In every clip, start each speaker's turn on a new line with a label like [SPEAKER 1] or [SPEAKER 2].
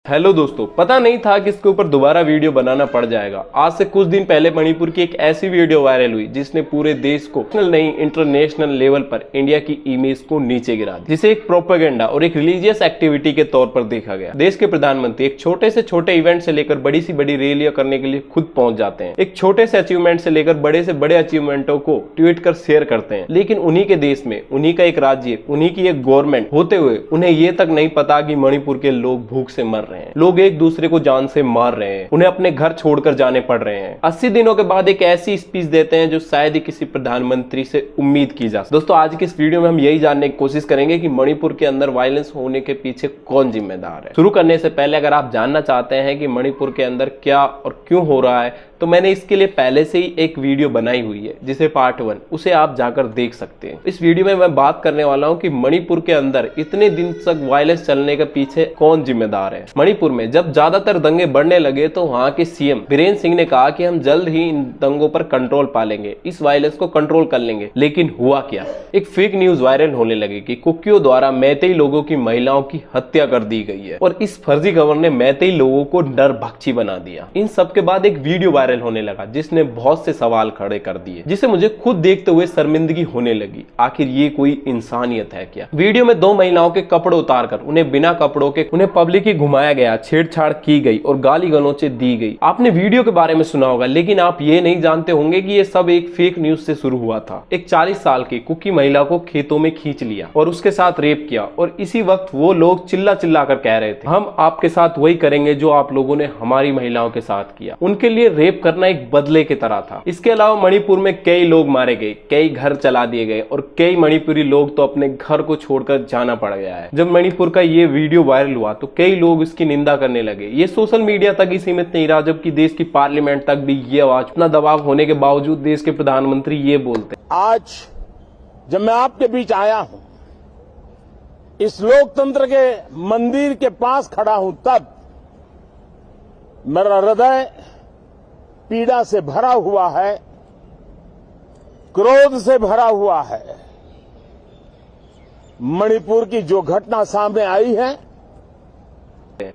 [SPEAKER 1] Hello दोस्तों, पता नहीं था कि इसके ऊपर दोबारा वीडियो बनाना पड़ जाएगा। आज से कुछ दिन पहले मणिपुर की एक ऐसी वीडियो वायरल हुई जिसने पूरे देश को नेशनल नहीं इंटरनेशनल लेवल पर इंडिया की इमेज को नीचे गिरा दिया, जिसे एक प्रोपेगेंडा और एक रिलीजियस एक्टिविटी के तौर पर देखा गया। देश के प्रधानमंत्री एक छोटे से छोटे इवेंट से लेकर बड़ी सी बड़ी रैलियां करने के लिए खुद पहुंच जाते हैं। एक छोटे से अचीवमेंट से लेकर बड़े से बड़े अचीवमेंटों को ट्वीट कर शेयर करते हैं, लेकिन उन्हीं के देश में उन्हीं का एक राज्य, उन्हीं की एक गवर्नमेंट होते हुए उन्हें ये तक नहीं पता कि मणिपुर के लोग भूख से मर रहे हैं, लोग एक दूसरे को जान से मार रहे हैं, उन्हें अपने घर छोड़कर जाने पड़ रहे हैं। 80 दिनों के बाद एक ऐसी स्पीच देते हैं जो शायद ही किसी प्रधानमंत्री से उम्मीद की जा सकती। दोस्तों, आज की इस वीडियो में हम यही जानने की कोशिश करेंगे कि मणिपुर के अंदर वायलेंस होने के पीछे कौन जिम्मेदार है। शुरू करने से पहले अगर आप जानना चाहते हैं कि मणिपुर के अंदर क्या और क्यों हो रहा है, तो मैंने इसके लिए पहले से ही एक वीडियो बनाई हुई है जिसे पार्ट 1, उसे आप जाकर देख सकते हैं। इस वीडियो में मैं बात करने वाला हूं कि मणिपुर के अंदर इतने दिन तक वायलेंस चलने के पीछे कौन जिम्मेदार है। मणिपुर में जब ज्यादातर दंगे बढ़ने लगे तो वहां के सीएम बीरेन सिंह ने कहा कि हम जल्द ही इन दंगों पर कंट्रोल पा लेंगे, इस वायलेंस को कंट्रोल कर लेंगे। लेकिन हुआ क्या? एक फेक न्यूज वायरल होने लगी कि कुकियों द्वारा मैतेई लोगों की महिलाओं की हत्या कर दी गई है और इस फर्जी खबर ने मैतेई लोगों को नरभक्षी बना दिया। इन सब के बाद एक वीडियो वायरल होने लगा जिसने बहुत से सवाल खड़े कर दिए, जिसे मुझे खुद देखते हुए शर्मिंदगी होने लगी। आखिर ये कोई इंसानियत है क्या? वीडियो में 2 महिलाओं के कपड़े उतारकर उन्हें बिना कपड़ों के उन्हें पब्लिक ही घुमाया गया, छेड़छाड़ की गई और गाली गलौचें दी गई। आपने वीडियो के बारे में सुना होगा, लेकिन आप ये नहीं जानते होंगे कि ये सब एक फेक न्यूज से शुरू हुआ था। एक 40 साल की कुकी महिला को खेतों में खींच लिया और उसके साथ रेप किया, और इसी वक्त वो लोग चिल्ला चिल्ला कर कह रहे थे, हम आपके साथ वही करेंगे जो आप लोगों ने हमारी महिलाओं के साथ किया। उनके लिए रेप करना एक बदले की तरह था। इसके अलावा मणिपुर में कई लोग मारे गए, कई घर चला दिए गए और कई मणिपुरी लोग तो अपने घर को छोड़कर जाना पड़ गया है। जब मणिपुर का ये वीडियो वायरल हुआ तो कई लोग इसकी निंदा करने लगे। ये सोशल मीडिया तक ही सीमित नहीं रहा, जबकि देश की पार्लियामेंट तक भी ये आवाज, इतना दबाव होने के बावजूद देश के प्रधानमंत्री ये बोलते।
[SPEAKER 2] आज जब मैं आपके बीच आया हूं, इस लोकतंत्र के मंदिर के पास खड़ा हूं, तब मेरा हृदय पीड़ा से भरा हुआ है, क्रोध से भरा हुआ है। मणिपुर की जो घटना सामने आई है,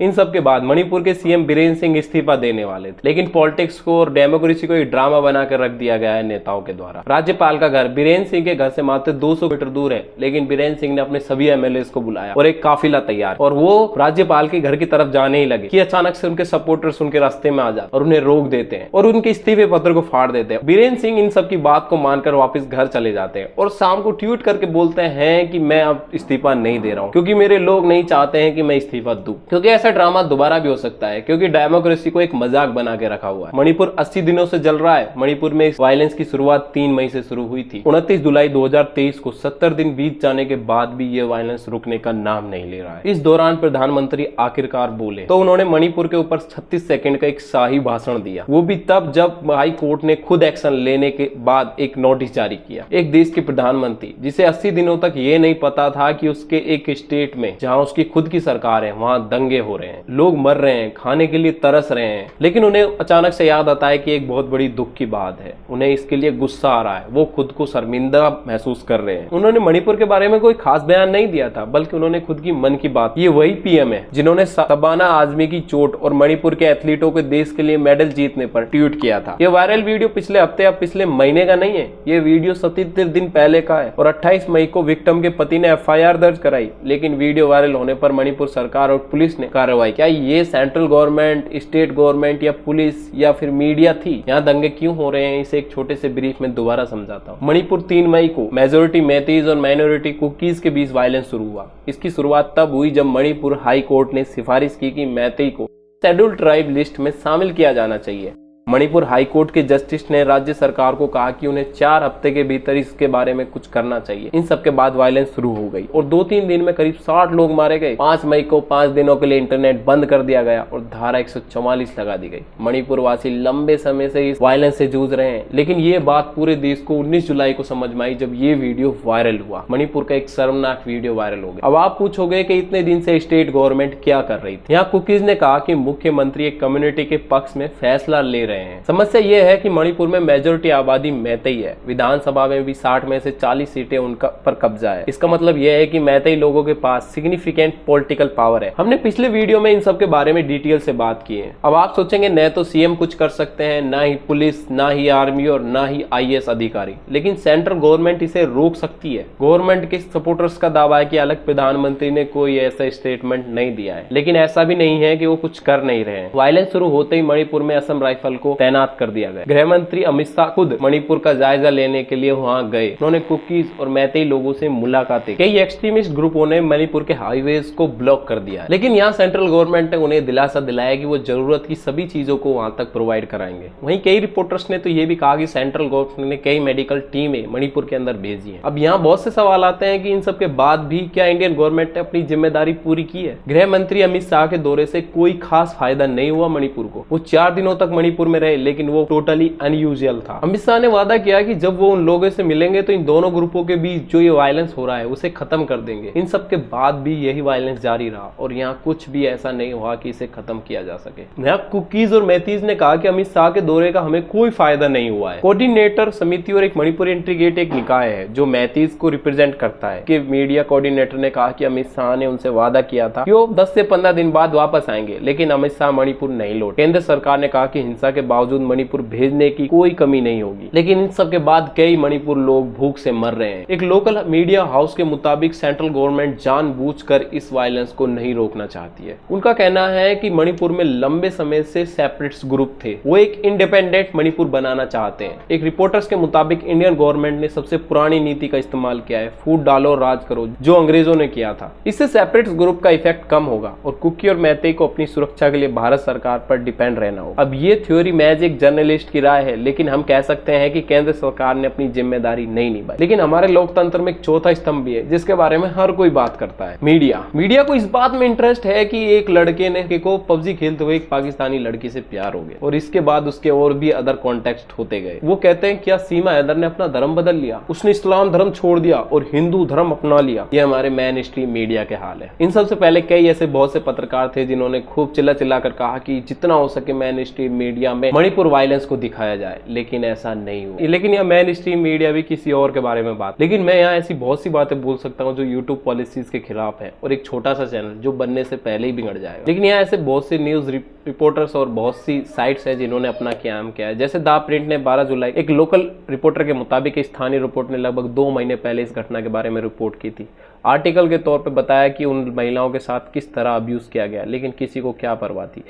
[SPEAKER 1] इन सब के बाद मणिपुर के सीएम बीरेन सिंह इस्तीफा देने वाले थे, लेकिन पॉलिटिक्स को और डेमोक्रेसी को एक ड्रामा बनाकर रख दिया गया है नेताओं के द्वारा। राज्यपाल का घर बीरेन सिंह के घर से मात्र 200 मीटर दूर है, लेकिन बीरेन सिंह ने अपने सभी एमएलए को बुलाया और एक काफिला तैयार, और वो राज्यपाल के घर की तरफ जाने ही लगे कि अचानक से उनके सपोर्टर्स उनके रास्ते में आ जाते और उन्हें रोक देते हैं और उनके इस्तीफे पत्र को फाड़ देते हैं। बीरेन सिंह इन सब की बात को मानकर वापस घर चले जाते हैं और शाम को ट्वीट करके बोलते हैं कि मैं अब इस्तीफा नहीं दे रहा हूँ, क्योंकि मेरे लोग नहीं चाहते हैं कि मैं इस्तीफा दूं। क्योंकि ऐसा ड्रामा दोबारा भी हो सकता है, क्योंकि डेमोक्रेसी को एक मजाक बना के रखा हुआ है। मणिपुर 80 दिनों से जल रहा है। मणिपुर में इस वायलेंस की शुरुआत 3 मई से शुरू हुई थी। 29 जुलाई 2023 को 70 दिन बीत जाने के बाद भी ये वायलेंस रुकने का नाम नहीं ले रहा है। इस दौरान प्रधानमंत्री आखिरकार बोले तो उन्होंने मणिपुर के ऊपर 36 सेकंड का एक शाही भाषण दिया, वो भी तब जब हाई कोर्ट ने खुद एक्शन लेने के बाद एक नोटिस जारी किया। एक देश के प्रधानमंत्री जिसे 80 दिनों तक ये नहीं पता था कि उसके एक स्टेट में जहां उसकी खुद की सरकार है वहां दंगे हो रहे हैं, लोग मर रहे हैं, खाने के लिए तरस रहे हैं, लेकिन उन्हें अचानक से याद आता है कि एक बहुत बड़ी दुख की बात है। उन्हें इसके लिए गुस्सा आ रहा है, वो खुद को शर्मिंदा महसूस कर रहे हैं। उन्होंने मणिपुर के बारे में कोई खास बयान नहीं दिया था, बल्कि उन्होंने खुद की मन की बात। ये वही पीएम है जिन्होंने शबाना आजमी की चोट और मणिपुर के एथलीटों के देश के लिए मेडल जीतने पर ट्वीट किया था। ये वायरल वीडियो पिछले हफ्ते या पिछले महीने का नहीं है, ये वीडियो 77 दिन पहले का है और 28 मई को विक्टिम के पति ने एफआईआर दर्ज कराई। लेकिन वीडियो वायरल होने पर मणिपुर सरकार और पुलिस ने कार्रवाई। क्या ये सेंट्रल गवर्नमेंट, स्टेट गवर्नमेंट या पुलिस या फिर मीडिया थी? यहाँ दंगे क्यों हो रहे हैं, इसे एक छोटे से ब्रीफ में दोबारा समझाता हूँ। मणिपुर 3 मई को मेजोरिटी मैतीज और माइनॉरिटी कुकीज के बीच वायलेंस शुरू हुआ। इसकी शुरुआत तब हुई जब मणिपुर हाई कोर्ट ने सिफारिश की कि मैतेई को शेड्यूल्ड ट्राइब लिस्ट में शामिल किया जाना चाहिए। मणिपुर हाई कोर्ट के जस्टिस ने राज्य सरकार को कहा कि उन्हें 4 हफ्ते के भीतर इसके बारे में कुछ करना चाहिए। इन सब के बाद वायलेंस शुरू हो गई और 2-3 दिन में करीब 60 लोग मारे गए। 5 मई को 5 दिनों के लिए इंटरनेट बंद कर दिया गया और धारा 144 लगा दी गई। मणिपुर वासी लंबे समय से इस वायलेंस से जूझ रहे हैं, लेकिन ये बात पूरे देश को 19 जुलाई को समझ में आई जब ये वीडियो वायरल हुआ। मणिपुर का एक शर्मनाक वीडियो वायरल हो गया। अब आप पूछोगे कि इतने दिन से स्टेट गवर्नमेंट क्या कर रही थी? यहाँ कुकीज ने कहा कि मुख्यमंत्री एक कम्युनिटी के पक्ष में फैसला ले रहे हैं। समस्या ये है कि मणिपुर में मेजोरिटी आबादी मैतेई है। विधानसभा में भी 60 में से 40 सीटें उनका पर कब्जा है। इसका मतलब यह है कि मैतेई लोगों के पास सिग्निफिकेंट पॉलिटिकल पावर है। हमने पिछले वीडियो में इन सब के बारे में डिटेल से बात की है। अब आप सोचेंगे न तो सीएम कुछ कर सकते हैं, ना ही पुलिस, ना ही आर्मी और ना ही आईएएस अधिकारी, लेकिन सेंट्रल गवर्नमेंट इसे रोक सकती है। गवर्नमेंट के सपोर्टर्स का दावा है कि अलग प्रधानमंत्री ने कोई ऐसा स्टेटमेंट नहीं दिया है, लेकिन ऐसा भी नहीं है कि वो कुछ कर नहीं रहे हैं। वायलेंस शुरू होते ही मणिपुर में असम राइफल को तैनात कर दिया गया। गृह मंत्री अमित शाह खुद मणिपुर का जायजा लेने के लिए वहां गए। उन्होंने कुकीज और मैतेई लोगों से मुलाकातें। कई एक्सट्रीमिस्ट ग्रुपों ने मणिपुर के हाईवेज को ब्लॉक कर दिया, लेकिन यहाँ सेंट्रल गवर्नमेंट ने उन्हें दिलासा दिलाया कि वो जरूरत की सभी चीजों को वहां तक प्रोवाइड कराएंगे। वहीं कई रिपोर्टर्स ने तो ये भी कहा कि सेंट्रल गवर्नमेंट ने कई मेडिकल टीमें मणिपुर के अंदर भेजी हैं। अब यहाँ बहुत से सवाल आते हैं कि इन सब के बाद भी क्या इंडियन गवर्नमेंट ने अपनी जिम्मेदारी पूरी की है। गृह मंत्री अमित शाह के दौरे से कोई खास फायदा नहीं हुआ मणिपुर को। वो 4 दिनों तक मणिपुर में रहे, लेकिन वो टोटली अनयूजुअल था। अमित शाह ने वादा किया कि जब वो उन लोगों से मिलेंगे तो इन दोनों ग्रुपों के बीच जो ये वायलेंस हो रहा है उसे खत्म कर देंगे। इन सब के बाद भी यही वायलेंस जारी रहा और यहाँ कुछ भी ऐसा नहीं हुआ कि इसे खत्म किया जा सके। यहाँ कुकीज और मैतीज ने कहा कि अमित शाह के दौरे का हमें कोई फायदा नहीं हुआ है। कोऑर्डिनेटर समिति और एक मणिपुर इंटीग्रेट एक निकाय है जो मैतीज को रिप्रेजेंट करता है। कि मीडिया कोऑर्डिनेटर ने कहा कि अमित शाह ने उनसे वादा किया था कि वो 10 से 15 दिन बाद वापस आएंगे, लेकिन अमित शाह मणिपुर नहीं लौटे। केंद्र सरकार ने कहा कि हिंसा के बावजूद मणिपुर भेजने की कोई कमी नहीं होगी, लेकिन इन सब के बाद कई मणिपुर लोग भूख से मर रहे हैं। एक लोकल मीडिया हाउस के मुताबिक सेंट्रल गवर्नमेंट जानबूझकर इस वायलेंस को नहीं रोकना चाहती है। उनका कहना है कि मणिपुर में लंबे समय से सेपरेटिस्ट ग्रुप थे, वो एक इंडिपेंडेंट मणिपुर बनाना चाहते हैं। एक रिपोर्टर्स के मुताबिक इंडियन गवर्नमेंट ने सबसे पुरानी नीति का इस्तेमाल किया है, फूट डालो राज करो, जो अंग्रेजों ने किया था। इससे सेपरेटिस्ट ग्रुप का इफेक्ट कम होगा और कुकी और मैतेई को अपनी सुरक्षा के लिए भारत सरकार पर डिपेंड रहना होगा। अब ये थ्योरी महज एक जर्नलिस्ट की राय है, लेकिन हम कह सकते हैं कि केंद्र सरकार ने अपनी जिम्मेदारी नहीं निभाई। लेकिन हमारे लोकतंत्र में एक चौथा स्तंभ भी है जिसके बारे में हर कोई बात करता है, मीडिया को इस बात में इंटरेस्ट है कि एक लड़के ने को पबजी खेलते हुए एक पाकिस्तानी लड़की से प्यार हो गया और इसके बाद उसके और भी अदर कॉन्टेक्स्ट होते गए। वो कहते हैं क्या सीमा हैदर ने अपना धर्म बदल लिया, उसने इस्लाम धर्म छोड़ दिया और हिंदू धर्म अपना लिया। ये हमारे मेन स्ट्रीम मीडिया के हाल है। इन सबसे पहले कई ऐसे बहुत से पत्रकार थे जिन्होंने खूब चिल्ला कर कहा कि जितना हो सके मेन स्ट्रीम मीडिया में मणिपुर वायलेंस को दिखाया जाए, लेकिन ऐसा नहीं हुआ। लेकिन यह मेन स्ट्रीम मीडिया भी किसी और के बारे में बात, लेकिन मैं यहाँ ऐसी बहुत सी बातें बोल सकता हूँ जो यूट्यूब पॉलिसीज के खिलाफ है और एक छोटा सा चैनल जो बनने से पहले ही बिगड़ जाएगा। लेकिन यहाँ ऐसे बहुत से न्यूज रिपोर्टर्स और बहुत सी साइट्स है जिन्होंने अपना काम किया है। जैसे द प्रिंट ने 12 जुलाई एक लोकल रिपोर्टर के मुताबिक स्थानीय रिपोर्ट ने लगभग 2 महीने पहले इस घटना के बारे में रिपोर्ट की थी। आर्टिकल के तौर पे बताया कि उन महिलाओं के साथ किस तरह अब्यूज किया गया, लेकिन किसी को क्या परवाह थी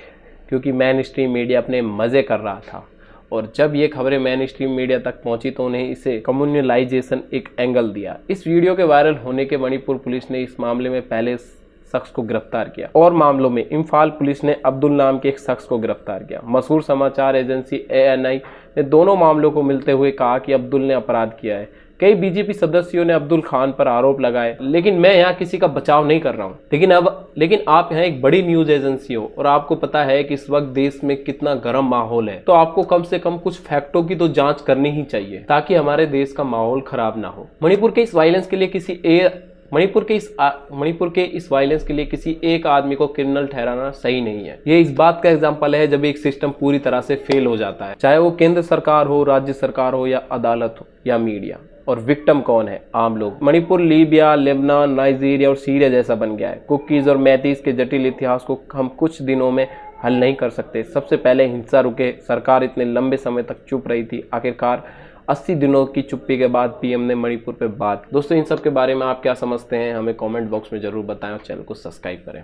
[SPEAKER 1] क्योंकि मेन स्ट्रीम मीडिया अपने मजे कर रहा था। और जब ये खबरें मेन स्ट्रीम मीडिया तक पहुंची तो उन्हें इसे कम्युनलाइजेशन एक एंगल दिया। इस वीडियो के वायरल होने के मणिपुर पुलिस ने इस मामले में पहले शख्स को गिरफ्तार किया और मामलों में इम्फाल पुलिस ने अब्दुल नाम के एक शख्स को गिरफ्तार किया। मशहूर समाचार एजेंसी ANI ने दोनों मामलों को मिलते हुए कहा कि अब्दुल ने अपराध किया है। कई बीजेपी सदस्यों ने अब्दुल खान पर आरोप लगाए, लेकिन मैं यहाँ किसी का बचाव नहीं कर रहा हूँ। लेकिन आप यहाँ एक बड़ी न्यूज एजेंसी हो और आपको पता है कि इस वक्त देश में कितना गर्म माहौल है, तो आपको कम से कम कुछ फैक्टों की तो जांच करनी ही चाहिए ताकि हमारे देश का माहौल खराब ना हो। मणिपुर के इस वायलेंस के लिए किसी एक आदमी को क्रिमिनल ठहराना सही नहीं है। ये इस बात का एग्जाम्पल है जब एक सिस्टम पूरी तरह से फेल हो जाता है, चाहे वो केंद्र सरकार हो, राज्य सरकार हो या अदालत हो या मीडिया। और विक्टिम कौन है? आम लोग। मणिपुर लीबिया, लेबनान, नाइजीरिया और सीरिया जैसा बन गया है। कुकीज और मैतीज के जटिल इतिहास को हम कुछ दिनों में हल नहीं कर सकते। सबसे पहले हिंसा रुके। सरकार इतने लंबे समय तक चुप रही थी, आखिरकार 80 दिनों की चुप्पी के बाद पीएम ने मणिपुर पे बात। दोस्तों इन सब के बारे में आप क्या समझते हैं हमें कमेंट बॉक्स में जरूर बताएं और चैनल को सब्सक्राइब करें।